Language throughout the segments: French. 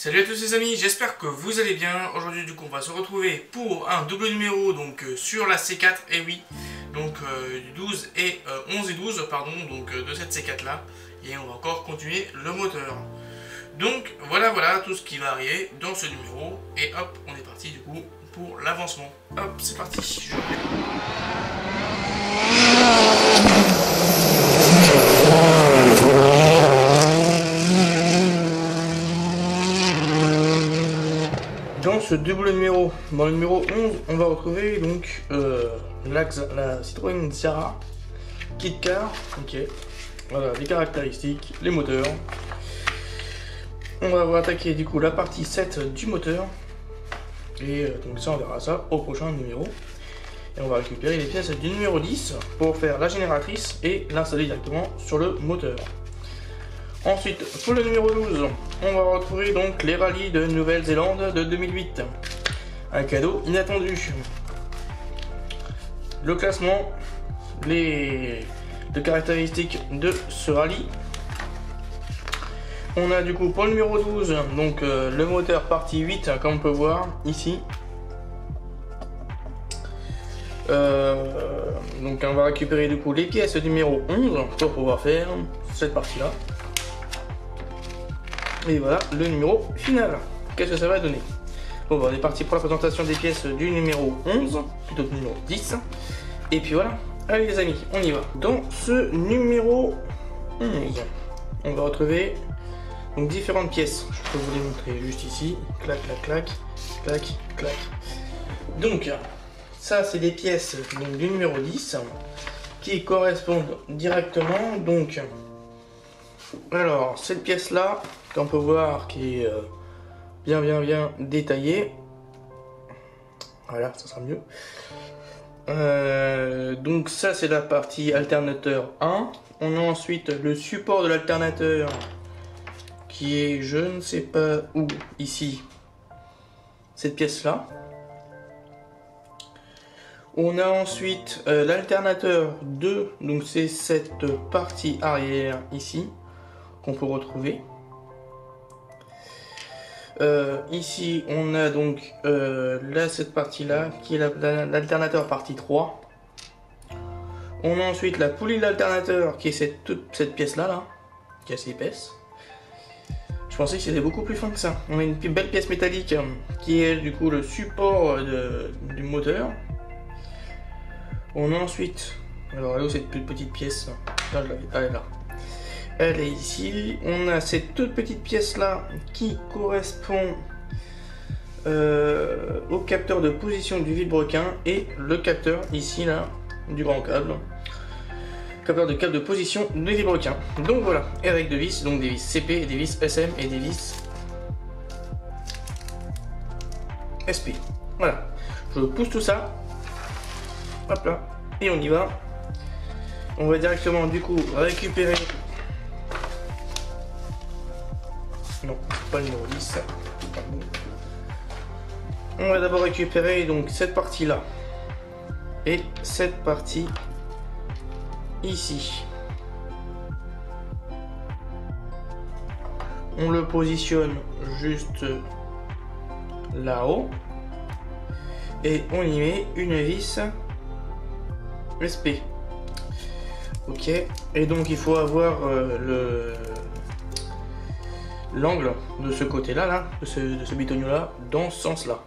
Salut à tous les amis, j'espère que vous allez bien. Aujourd'hui du coup on va se retrouver pour un double numéro donc sur la C4, et oui, donc 12 et 11 et 12 pardon, donc de cette C4 là, et on va encore continuer le moteur. Donc voilà tout ce qui va arriver dans ce numéro, et hop on est parti du coup pour l'avancement. Hop c'est parti, Dans ce double numéro, dans le numéro 11, on va retrouver donc la Citroën Xara Kit Car. Ok, voilà les caractéristiques, les moteurs. On va attaquer du coup la partie 7 du moteur. Et donc ça on verra ça au prochain numéro. Et on va récupérer les pièces du numéro 10 pour faire la génératrice et l'installer directement sur le moteur. Ensuite, pour le numéro 12, on va retrouver donc les rallyes de Nouvelle-Zélande de 2008. Un cadeau inattendu. Le classement, les caractéristiques de ce rallye. On a du coup pour le numéro 12, donc le moteur partie 8, comme on peut voir ici. Donc on va récupérer du coup les pièces du numéro 11 pour pouvoir faire cette partie-là. Et voilà le numéro final. Qu'est-ce que ça va donner? Bon, on est parti pour la présentation des pièces du numéro 11, plutôt que du numéro 10. Et puis voilà, allez les amis, on y va. Dans ce numéro 11, on va retrouver donc différentes pièces. Je peux vous les montrer juste ici. Clac, clac, clac, clac, clac. Donc, ça c'est des pièces donc, du numéro 10 qui correspondent directement. Donc, alors cette pièce là, qu'on peut voir qui est bien détaillée. Voilà, ça sera mieux. Donc ça c'est la partie alternateur 1. On a ensuite le support de l'alternateur qui est je ne sais pas où, ici, cette pièce là. On a ensuite l'alternateur 2, donc c'est cette partie arrière ici qu'on peut retrouver. Ici on a donc là cette partie là qui est l'alternateur partie 3. On a ensuite la poulie de l'alternateur qui est toute cette pièce là qui est assez épaisse. Je pensais que c'était beaucoup plus fin que ça. On a une belle pièce métallique qui est du coup le support du moteur. On a ensuite, alors là où cette petite pièce là, elle est là. Elle est ici. On a cette toute petite pièce là qui correspond au capteur de position du vilebrequin et le capteur ici là du grand câble. Capteur de câble de position du vilebrequin. Donc voilà, et avec deux vis, donc des vis CP, des vis SM et des vis SP. Voilà, je pousse tout ça. Hop là, et on y va. On va directement du coup récupérer. Non, c'est pas le numéro 10. On va d'abord récupérer donc cette partie là et cette partie ici. On le positionne juste là-haut et on y met une vis SP. Ok, et donc il faut avoir l'angle de ce côté là, de ce bitonio là, dans ce sens là.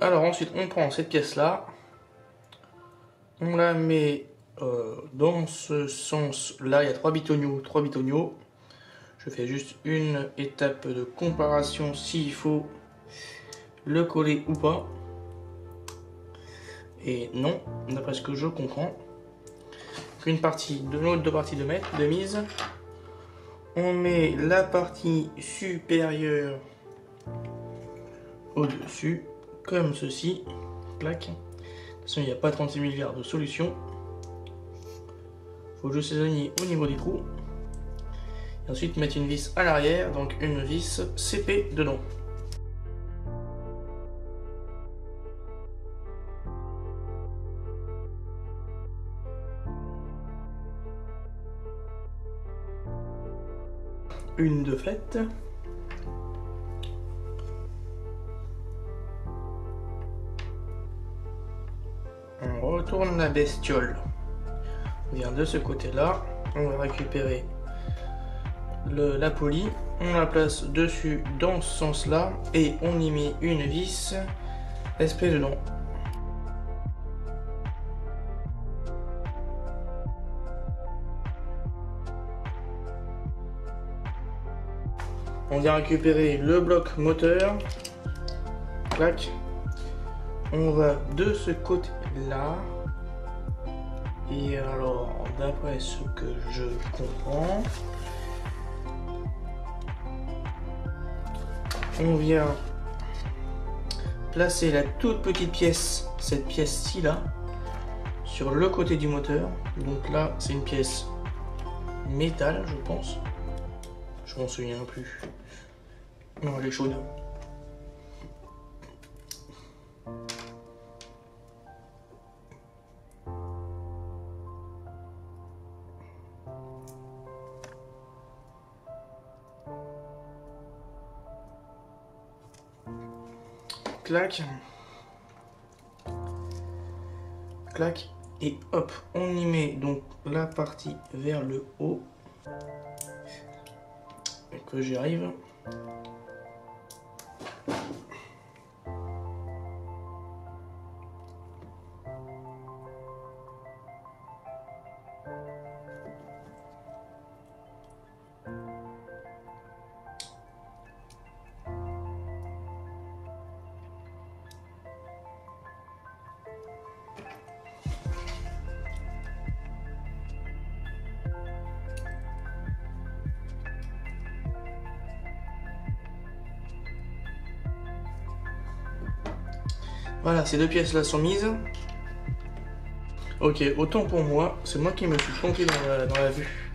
Alors ensuite on prend cette pièce là, on la met dans ce sens là, il y a 3 bitoniaux. Je fais juste une étape de comparaison s'il faut le coller ou pas. Et non, d'après ce que je comprends. Une partie de l'autre, deux parties de mise. On met la partie supérieure au-dessus, comme ceci. Clac. De toute façon, il n'y a pas 36 milliards de solutions. faut juste les aligner au niveau des trous. Et ensuite mettre une vis à l'arrière, donc une vis CP dedans. Une de faite. On retourne la bestiole. On vient de ce côté-là. On va récupérer la poulie. On la place dessus dans ce sens-là. Et on y met une vis SP dedans. On vient récupérer le bloc moteur. Clac. On va de ce côté-là. Et alors, d'après ce que je comprends, on vient placer la toute petite pièce, cette pièce-ci là, sur le côté du moteur. Donc là, c'est une pièce métal, je pense. Je m'en souviens plus. Non, elle est chaude. Clac. Clac. Et hop, on y met donc la partie vers le haut. Et que j'y arrive. Voilà, ces deux pièces là sont mises. Ok, autant pour moi, c'est moi qui me suis trompé dans la vue.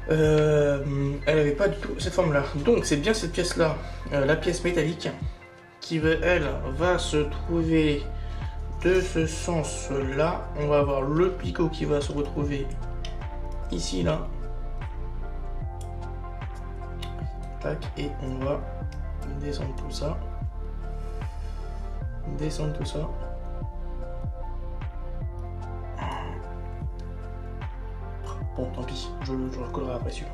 Elle avait pas du tout cette forme là. Donc c'est bien cette pièce là, la pièce métallique, qui elle va se trouver de ce sens là. On va avoir le picot qui va se retrouver ici là. Tac, et on va descendre tout ça. Descendre tout ça. Bon, tant pis, je le collerai après celui-là.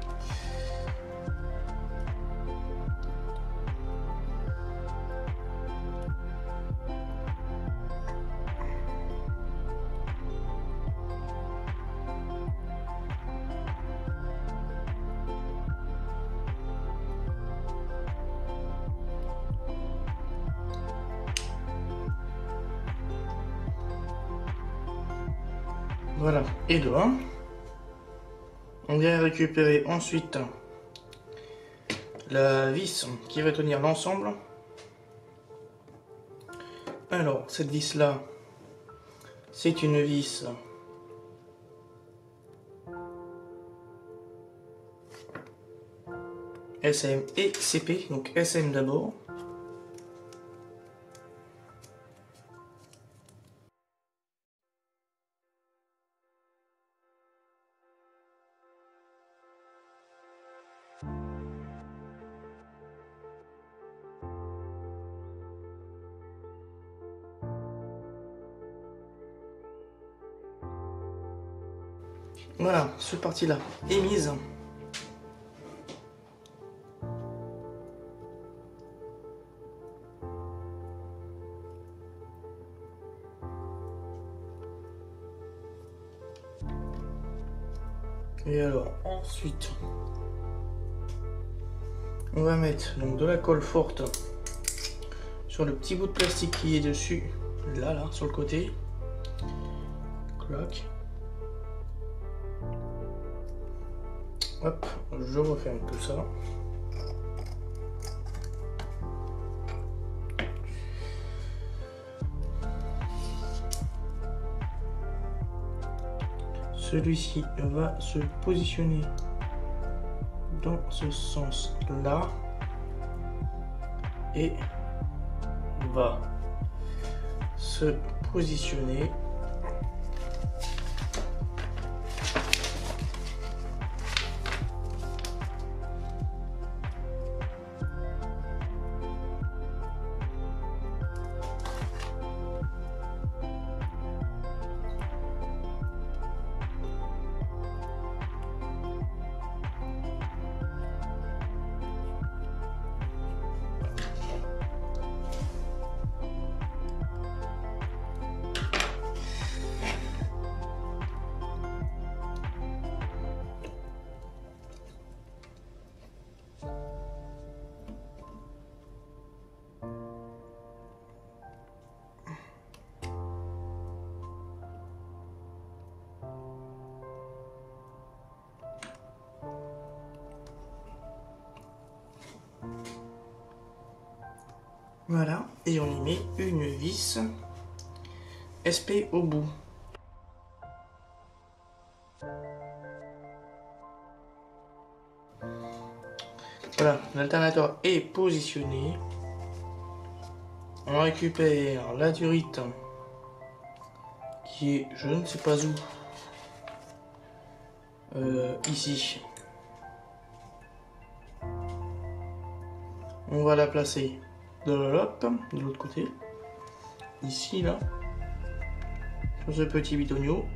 Voilà, et de 1. On vient récupérer ensuite la vis qui va tenir l'ensemble. Alors, cette vis là, c'est une vis SM et CP, donc SM d'abord. Voilà, cette partie-là est mise. Et alors, ensuite, on va mettre donc de la colle forte sur le petit bout de plastique qui est dessus, là, sur le côté. Clac. Hop, je referme tout ça. celui-ci va se positionner dans ce sens-là et va se positionner voilà, et on y met une vis SP au bout. Voilà, l'alternateur est positionné. On récupère la durite qui est je ne sais pas où. Ici. On va la placer de l'autre côté. Ici, là. Sur ce petit bitonio.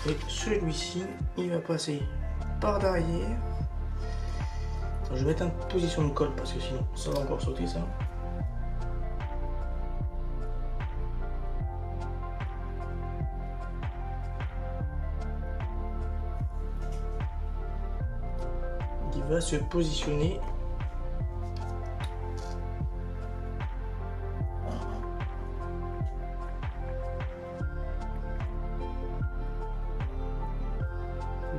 Et celui-ci, il va passer par derrière. Je vais mettre en position de colle parce que sinon ça va encore sauter ça. Il va se positionner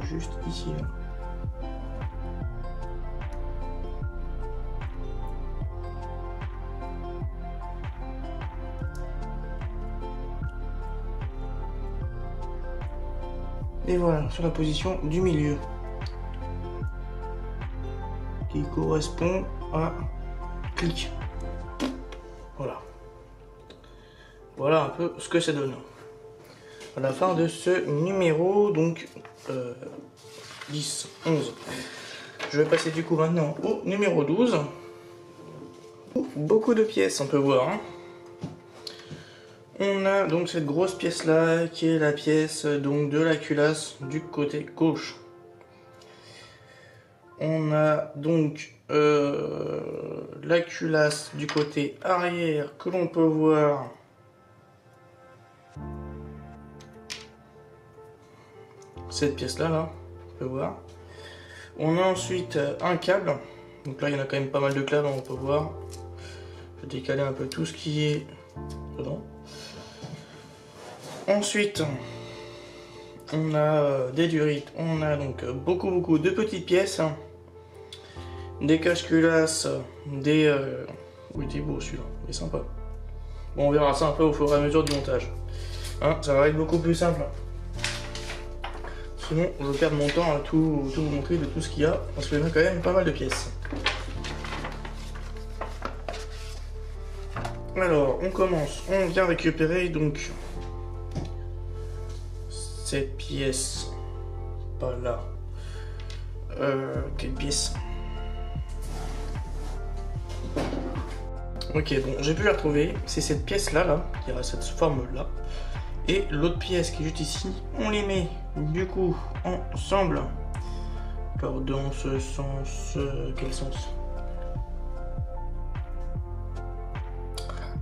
juste ici là. Et voilà, sur la position du milieu qui correspond à clic. Voilà. Voilà un peu ce que ça donne. À la fin de ce numéro, donc 10, 11. Je vais passer du coup maintenant au numéro 12. Beaucoup de pièces, on peut voir. Hein. On a donc cette grosse pièce là qui est la pièce donc de la culasse du côté gauche. On a donc la culasse du côté arrière que l'on peut voir. Cette pièce là, on peut voir. On a ensuite un câble. Donc là il y en a quand même pas mal de câbles, on peut voir. Je vais décaler un peu tout ce qui est dedans. Ensuite, on a des durites, on a donc beaucoup de petites pièces, des cache-culasses, des... Oui, il est beau celui-là, il est sympa. Bon, on verra ça un peu au fur et à mesure du montage. Hein, ça va être beaucoup plus simple. Sinon, je perds mon temps à tout vous montrer de tout ce qu'il y a, parce qu'il y en a quand même pas mal de pièces. Alors, on commence, on vient récupérer donc... cette pièce, pas là, quelle pièce? Ok, bon, j'ai pu la retrouver, c'est cette pièce là, qui a cette forme là, et l'autre pièce qui est juste ici, on les met du coup ensemble. Alors dans ce sens, quel sens?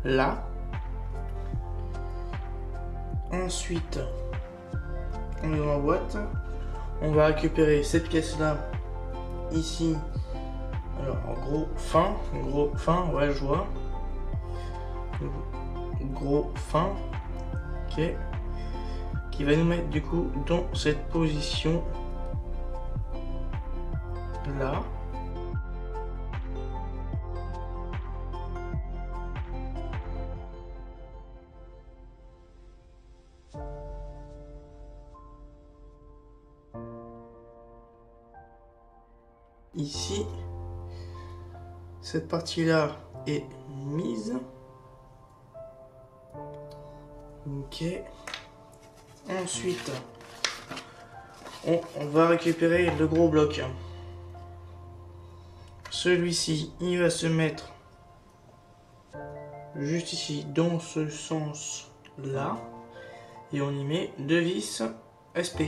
Là. Ensuite, on est dans la boîte, on va récupérer cette pièce là ici. Alors en gros fin, ouais je vois. gros fin. Ok. Qui va nous mettre du coup dans cette position là. Ici, cette partie-là est mise. Ok. Ensuite, on va récupérer le gros bloc. Celui-ci, il va se mettre juste ici, dans ce sens-là. Et on y met 2 vis SP.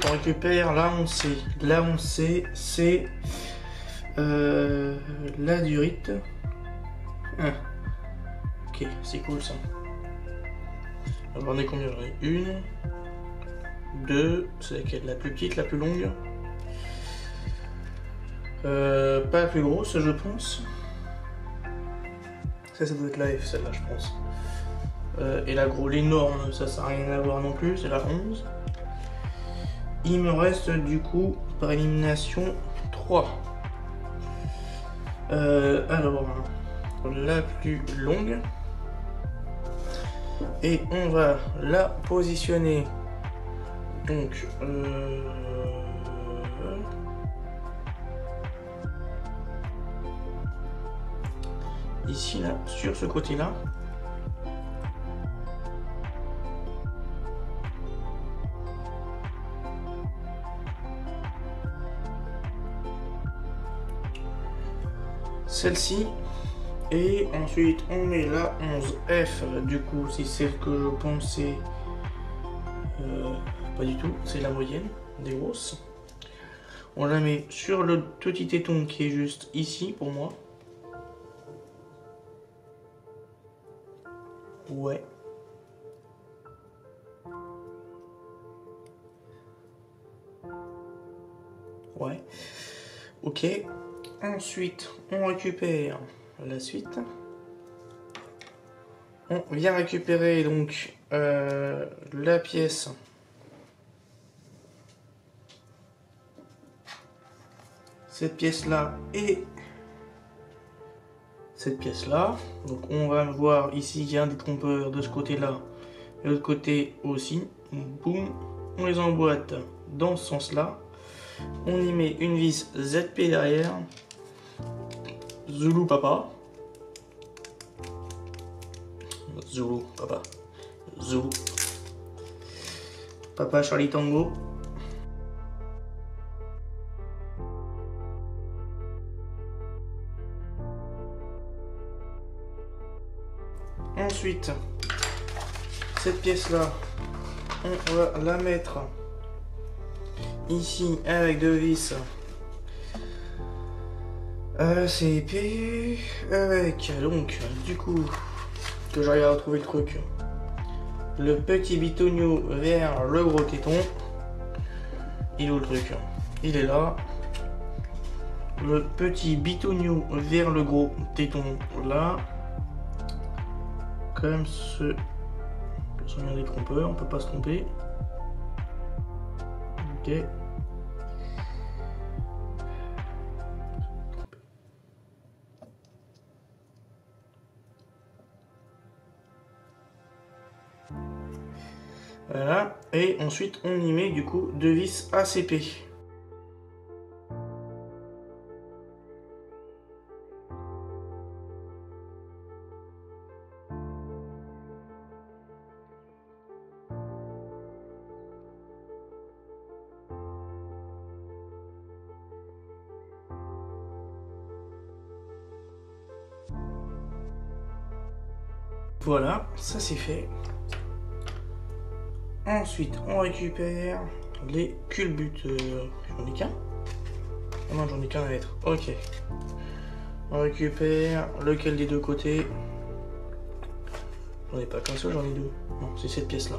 On récupère la oncée. La oncée, c'est la durite. Ah. Ok, c'est cool ça. J'en ai combien? J'en ai une, deux, c'est laquelle? La plus petite, la plus longue? Pas la plus grosse, je pense. Ça doit être la F, celle-là, je pense. Et la gros, l'énorme, ça n'a rien à voir non plus, c'est la 11. Il me reste du coup, par élimination, 3. Alors, la plus longue. Et on va la positionner. Donc, ici, là, sur ce côté-là. Celle-ci, et ensuite on met la 11F, du coup c'est celle que je pensais, pas du tout, c'est la moyenne des grosses. On la met sur le petit téton qui est juste ici pour moi. Ouais. Ouais. Ok. Ensuite, on récupère la suite. On vient récupérer donc la pièce. Cette pièce-là et cette pièce-là. Donc on va voir ici, il y a un détrompeur de ce côté-là. Et de l'autre côté aussi. Boum. On les emboîte dans ce sens-là. On y met une vis ZP derrière. Zulu papa. Zulu papa. Zulu. Papa Charlie Tango. Ensuite, cette pièce-là, on va la mettre ici avec 2 vis. CP avec donc du coup que j'arrive à retrouver le truc, le petit bitonio vers le gros téton. Il est où le truc? Il est là. Le petit bitonio vers le gros téton là, comme ce sont bien des trompeurs, on peut pas se tromper. Ok. Voilà, et ensuite on y met du coup 2 vis ACP. Voilà, ça c'est fait. Ensuite, on récupère les culbuteurs. J'en ai qu'un. Non, j'en ai qu'un à mettre. Ok. On récupère lequel des deux côtés. J'en ai pas qu'un seul, j'en ai deux. Non, c'est cette pièce-là.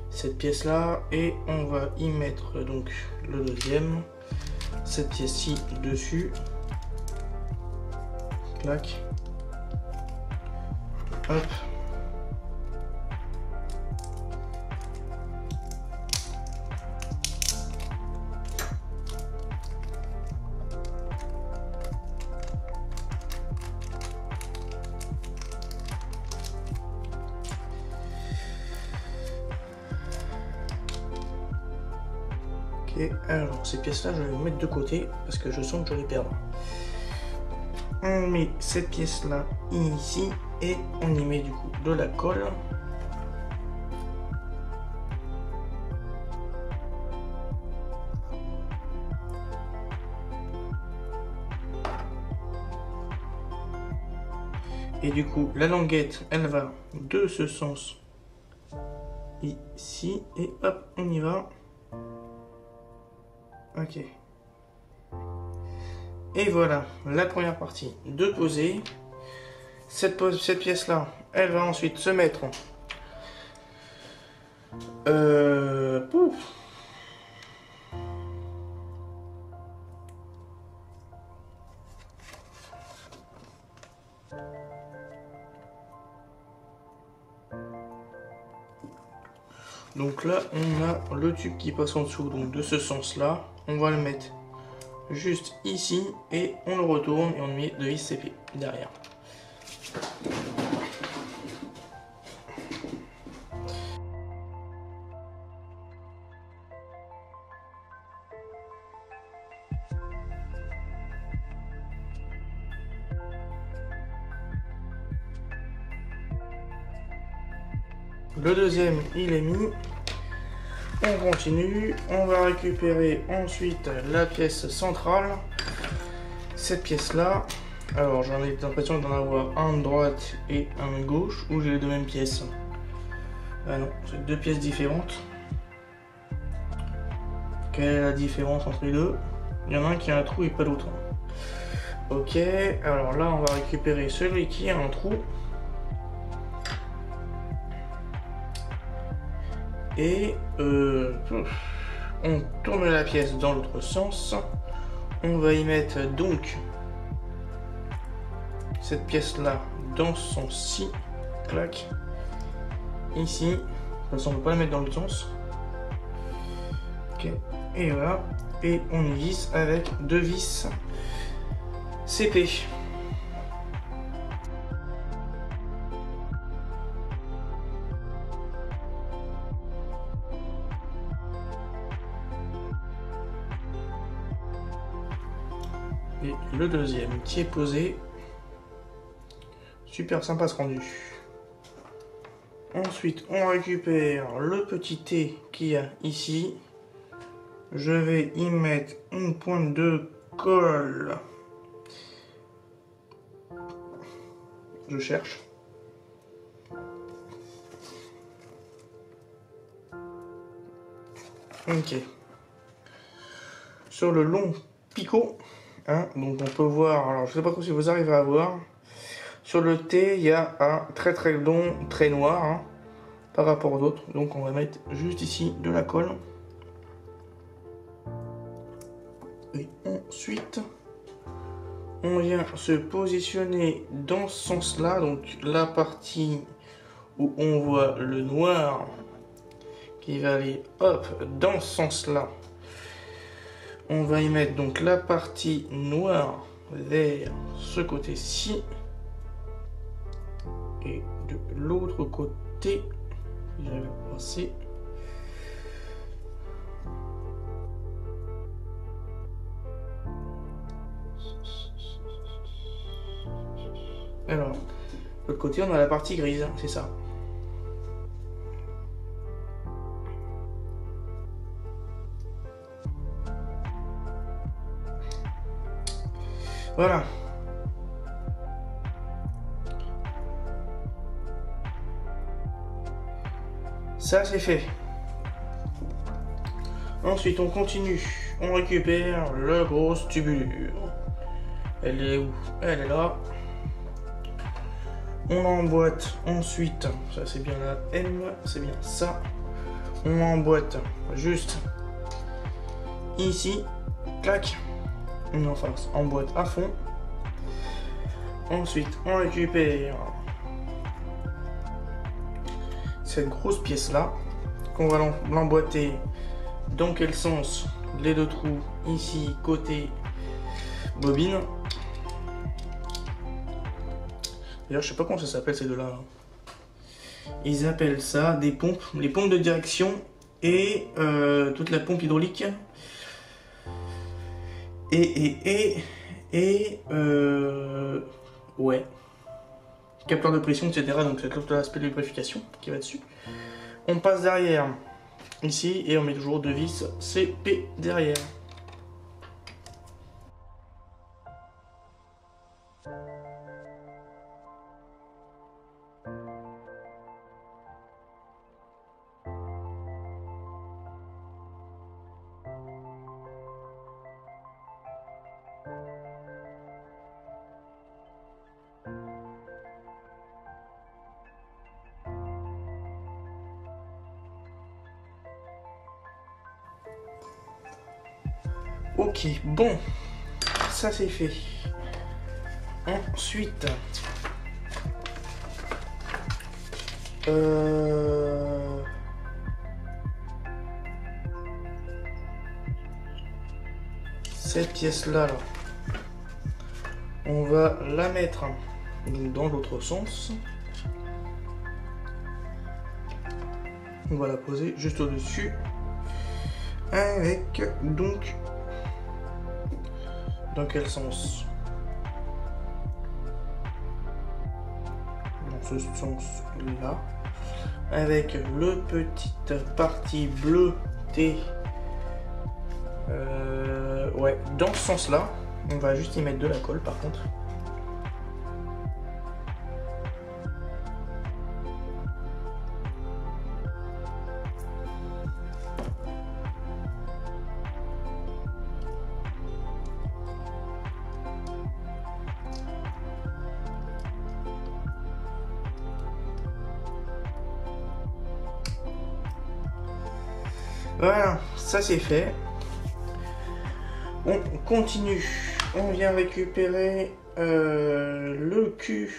Cette pièce-là. Et on va y mettre donc le deuxième. Cette pièce-ci dessus. Clac. Hop. Ok, alors ces pièces-là, je vais les mettre de côté parce que je sens que je vais les perdre. On met cette pièce-là ici et on y met du coup de la colle. Et du coup, la languette, elle va de ce sens ici et hop, on y va. Ok. Et voilà, la première partie de poser. Cette pièce-là, elle va ensuite se mettre... pouf. Donc là, on a le tube qui passe en dessous. Donc de ce sens-là, on va le mettre juste ici et on le retourne et on met de vis CP derrière. Le deuxième, il est mis. On continue. On va récupérer ensuite la pièce centrale. Cette pièce-là. Alors, j'en ai l'impression d'en avoir un de droite et un de gauche. Ou j'ai les deux mêmes pièces. Ah non, c'est deux pièces différentes. Quelle est la différence entre les deux? Il y en a un qui a un trou et pas l'autre. Ok, alors là, on va récupérer celui qui a un trou. Et on tourne la pièce dans l'autre sens. On va y mettre donc cette pièce là dans ce sens-ci. Clac. Ici. De toute façon, on ne peut pas la mettre dans l'autre sens. Ok. Et voilà. Et on y visse avec deux vis CP. Et le deuxième qui est posé. Super sympa ce rendu. Ensuite, on récupère le petit T qu'il y a ici. Je vais y mettre une pointe de colle. Je cherche. Ok. Sur le long picot. Hein, donc on peut voir, alors je sais pas trop si vous arrivez à voir, sur le T il y a un très long trait noir hein, par rapport aux autres, donc on va mettre juste ici de la colle et ensuite on vient se positionner dans ce sens là, donc la partie où on voit le noir qui va aller hop dans ce sens là. On va y mettre donc la partie noire vers ce côté-ci. Et de l'autre côté, j'avais pensé. Alors, de l'autre côté, on a la partie grise, c'est ça. Voilà. Ça c'est fait. Ensuite on continue. on récupère la grosse tubulure. Elle est où? Elle est là. On emboîte ensuite, ça c'est bien la M, c'est bien ça. On emboîte juste ici, clac. On en face, emboîte à fond. Ensuite, on récupère cette grosse pièce là, qu'on va l'emboîter dans quel sens? Les deux trous ici, côté bobine. D'ailleurs, je sais pas comment ça s'appelle ces deux-là. Ils appellent ça des pompes, les pompes de direction et toute la pompe hydraulique. Ouais. Capteur de pression, etc. Donc c'est tout l'aspect de lubrification qui va dessus. On passe derrière ici et on met toujours deux vis CP derrière. Ok, bon, ça c'est fait. Ensuite, cette pièce-là, on va la mettre dans l'autre sens. On va la poser juste au-dessus avec donc dans quel sens? Dans ce sens-là, avec le petite partie bleutée. Ouais, dans ce sens-là, on va juste y mettre de la colle par contre. Voilà, ça c'est fait. On continue. On vient récupérer le Q.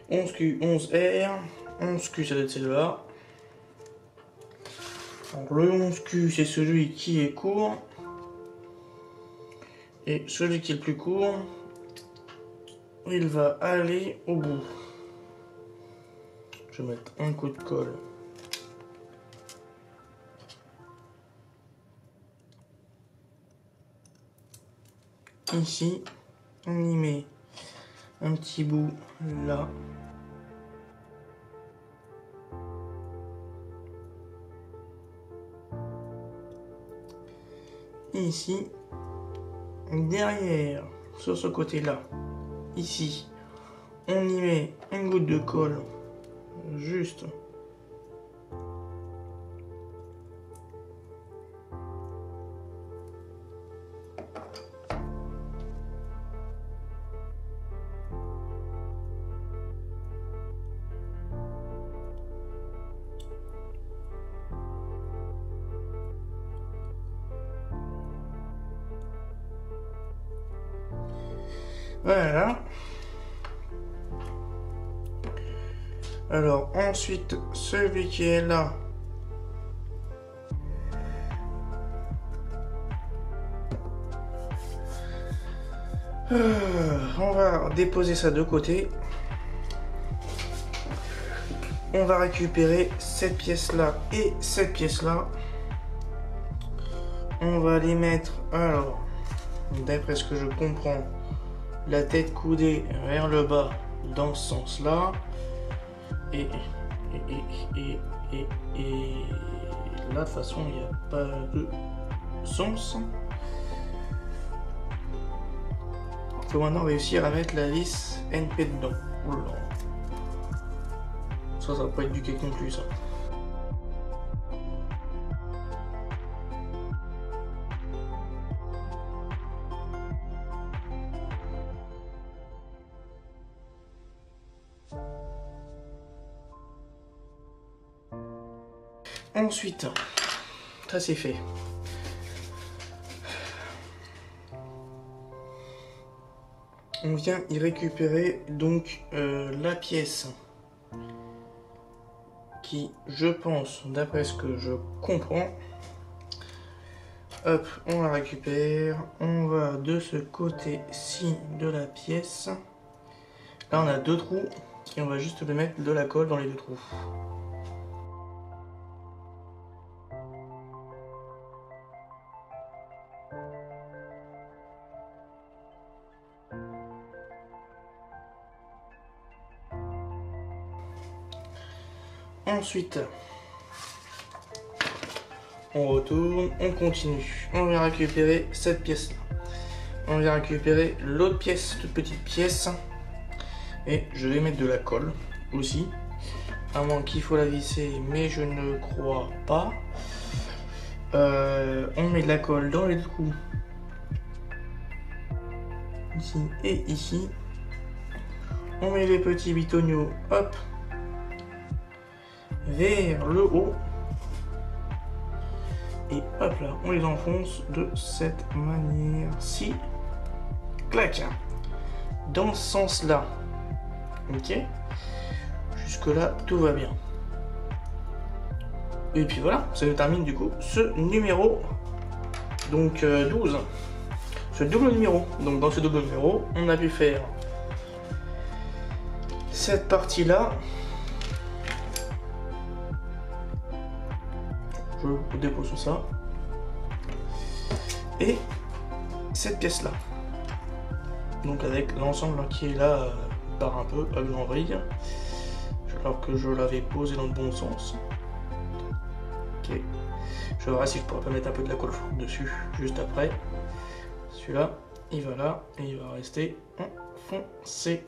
11Q, 11R. 11Q, ça doit être celui-là. Le 11Q, c'est celui qui est court. Et celui qui est le plus court, il va aller au bout. Je vais mettre un coup de colle. Ici, on y met un petit bout là. Ici, derrière, sur ce côté-là, ici, on y met une goutte de colle, juste. Voilà. Alors ensuite, celui qui est là, on va déposer ça de côté. On va récupérer cette pièce là et cette pièce là. On va les mettre, alors, d'après ce que je comprends, la tête coudée vers le bas dans ce sens là. Et là, de toute façon, il n'y a pas de sens. Il faut maintenant réussir à mettre la vis NP dedans. Oula. Ça va pas être du cake non plus, ça. Ensuite, ça c'est fait. On vient y récupérer donc la pièce qui, je pense, d'après ce que je comprends, hop, on la récupère, on va de ce côté-ci de la pièce. Là on a 2 trous et on va juste mettre de la colle dans les 2 trous. Ensuite, on retourne, on continue. On vient récupérer cette pièce-là. On vient récupérer l'autre pièce, toute petite pièce. Et je vais mettre de la colle aussi. À moins qu'il faut la visser, mais je ne crois pas. On met de la colle dans les trous. Ici et ici. On met les petits bitoniaux, hop, vers le haut. Et hop là, on les enfonce de cette manière-ci. Clac. Dans ce sens-là. Ok. Jusque là, tout va bien. Et puis voilà, ça nous termine du coup ce numéro. Donc 12. Ce double numéro. Donc dans ce double numéro, on a pu faire cette partie-là. Je dépose tout ça. Et cette pièce-là. Donc avec l'ensemble qui est là par un peu à grand vrille. Alors que je l'avais posé dans le bon sens. Ok. Je verrai si je pourrais pas mettre un peu de la colle forte dessus juste après. Celui-là, il va là et il va rester enfoncé.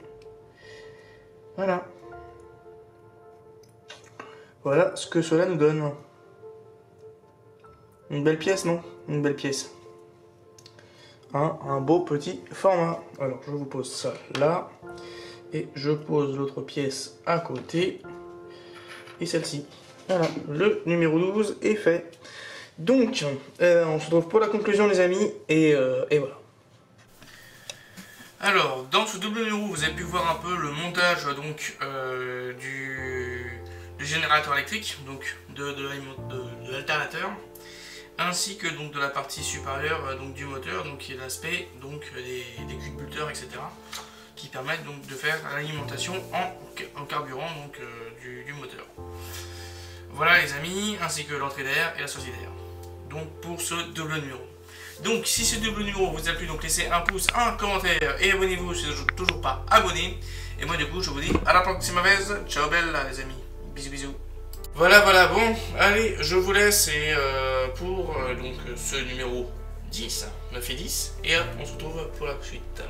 Voilà. Voilà ce que cela nous donne. Une belle pièce, non? Une belle pièce. Un beau petit format. Alors, je vous pose ça là. Et je pose l'autre pièce à côté. Et celle-ci. Voilà, le numéro 12 est fait. Donc, on se retrouve pour la conclusion, les amis. Et voilà. Alors, dans ce double numéro, vous avez pu voir un peu le montage donc, du générateur électrique, donc de l'alternateur, ainsi que donc de la partie supérieure donc, du moteur, donc qui est l'aspect donc des culbuteurs, etc., qui permettent donc de faire l'alimentation en carburant donc, du moteur. Voilà les amis, ainsi que l'entrée d'air et la sortie d'air. Donc pour ce double numéro. Donc si ce double numéro vous a plu, donc laissez un pouce, un commentaire et abonnez-vous si vous n'êtes toujours pas abonné. Et moi du coup je vous dis à la prochaine vez. Ciao bella les amis. Bisous bisous. Voilà bon, allez je vous laisse et pour donc ce numéro 10, 9 et 10. Et on se retrouve pour la suite.